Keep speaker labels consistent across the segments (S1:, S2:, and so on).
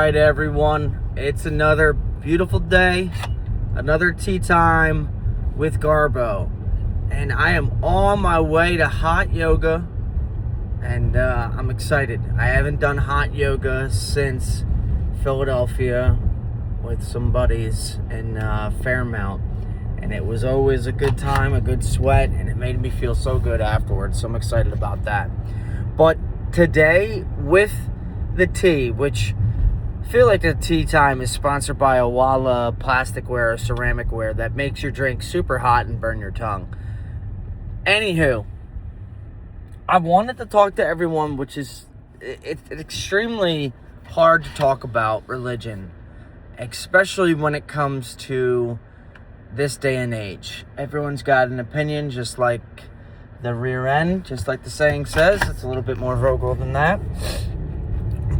S1: right, everyone. It's another beautiful day, another tea time with Garbo. And I am on my way to hot yoga, and I'm excited. I haven't done hot yoga since Philadelphia with some buddies in Fairmount. And it was always a good time, a good sweat, and it made me feel so good afterwards. So I'm excited about that. But today, with the tea, which I feel like the tea time is sponsored by a Walla plasticware or ceramicware that makes your drink super hot and burn your tongue. Anywho, I wanted to talk to everyone, which is it's extremely hard to talk about religion, especially when it comes to this day and age. Everyone's got an opinion, just like the rear end, just like the saying says. It's a little bit more vocal than that.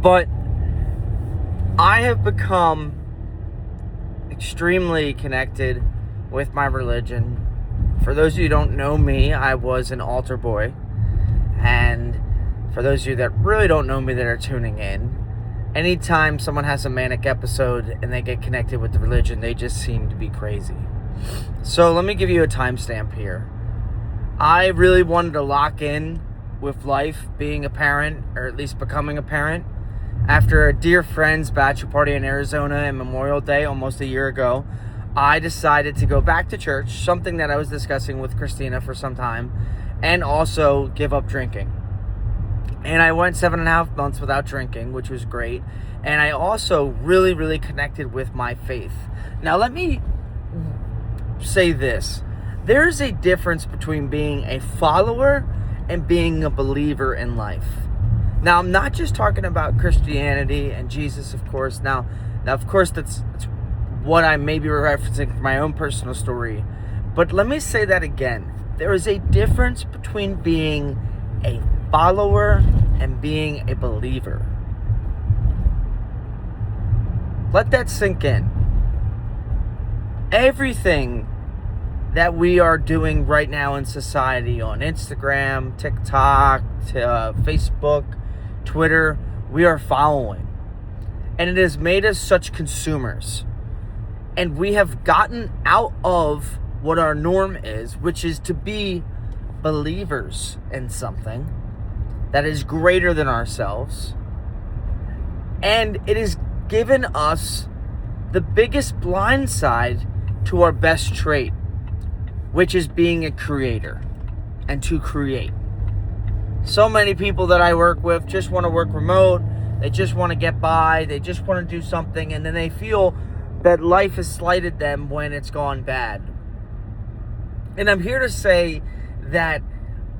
S1: But I have become extremely connected with my religion. For those of you who don't know me, I was an altar boy. And for those of you that really don't know me that are tuning in, anytime someone has a manic episode and they get connected with the religion, they just seem to be crazy. So let me give you a timestamp here. I really wanted to lock in with life, being a parent, or at least becoming a parent. After a dear friend's bachelor party in Arizona and Memorial Day almost a year ago, I decided to go back to church, something that I was discussing with Christina for some time, and also give up drinking. And I went 7.5 months without drinking, which was great. And I also really, really connected with my faith. Now, let me say this. There's a difference between being a follower and being a believer in life. Now, I'm not just talking about Christianity and Jesus, of course. Now of course, that's what I may be referencing for my own personal story. But let me say that again. There is a difference between being a follower and being a believer. Let that sink in. Everything that we are doing right now in society on Instagram, TikTok, Facebook, Twitter, we are following. And it has made us such consumers. And we have gotten out of what our norm is, which is to be believers in something that is greater than ourselves. And it has given us the biggest blind side to our best trait, which is being a creator and to create. So many people that I work with just want to work remote. They just want to get by. They just want to do something. And then they feel that life has slighted them when it's gone bad. And I'm here to say that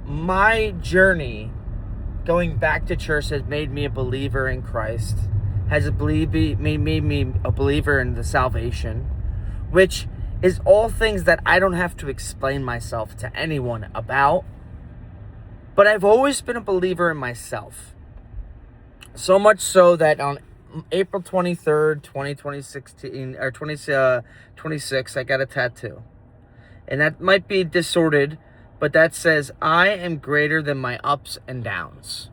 S1: my journey going back to church has made me a believer in Christ, has made me a believer in the salvation, which is all things that I don't have to explain myself to anyone about. But I've always been a believer in myself. So much so that on April 23rd, 2026, I got a tattoo. And that might be distorted, but that says, I am greater than my ups and downs.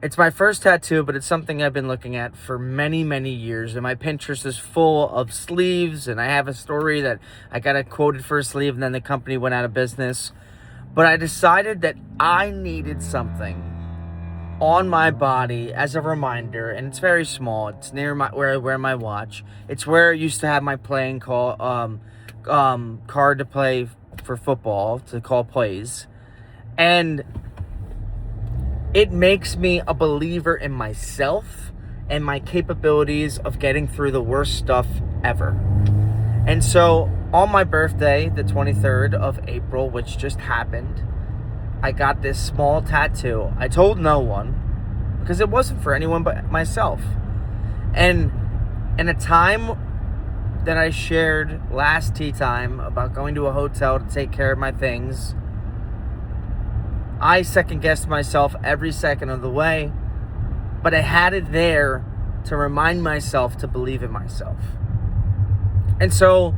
S1: It's my first tattoo, but it's something I've been looking at for many, many years. And my Pinterest is full of sleeves. And I have a story that I got it quoted for a sleeve, and then the company went out of business. But I decided that I needed something on my body as a reminder. And it's very small. It's near where I wear my watch. It's where I used to have my playing card to play for football, to call plays. And it makes me a believer in myself and my capabilities of getting through the worst stuff ever. And so on my birthday, the 23rd of April, which just happened, I got this small tattoo. I told no one because it wasn't for anyone but myself. And in a time that I shared last tea time about going to a hotel to take care of my things, I second-guessed myself every second of the way, but I had it there to remind myself to believe in myself. And so,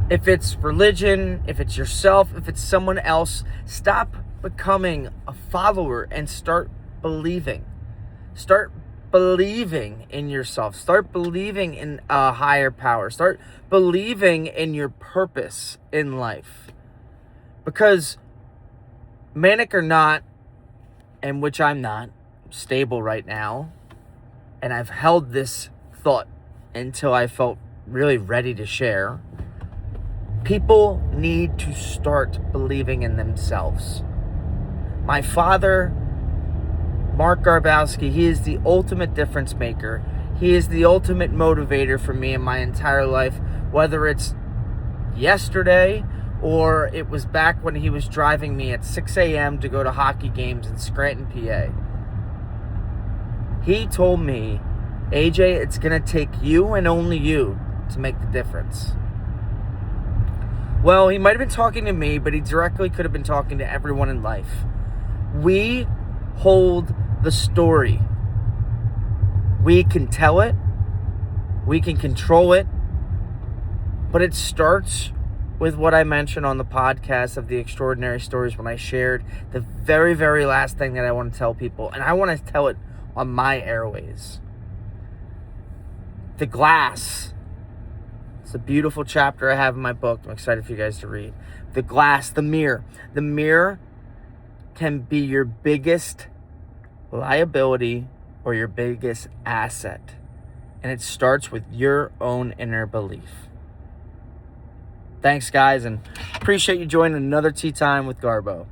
S1: if it's religion, if it's yourself, if it's someone else, stop becoming a follower and start believing. Start believing in yourself. Start believing in a higher power. Start believing in your purpose in life. Because manic or not, and which I'm not, stable right now, and I've held this thought until I felt really ready to share. People need to start believing in themselves. My father, Mark Garbowski, he is the ultimate difference maker. He is the ultimate motivator for me in my entire life, whether it's yesterday or it was back when he was driving me at 6 a.m. to go to hockey games in Scranton, PA. He told me, AJ, it's going to take you and only you to make the difference. Well, he might have been talking to me, but he directly could have been talking to everyone in life. We hold the story. We can tell it. We can control it. But it starts with what I mentioned on the podcast of the extraordinary stories when I shared the very, very last thing that I want to tell people. And I want to tell it on my airways. The glass. It's a beautiful chapter I have in my book. I'm excited for you guys to read. The glass, the mirror. The mirror can be your biggest liability or your biggest asset. And it starts with your own inner belief. Thanks, guys, and appreciate you joining another Tea Time with Garbo.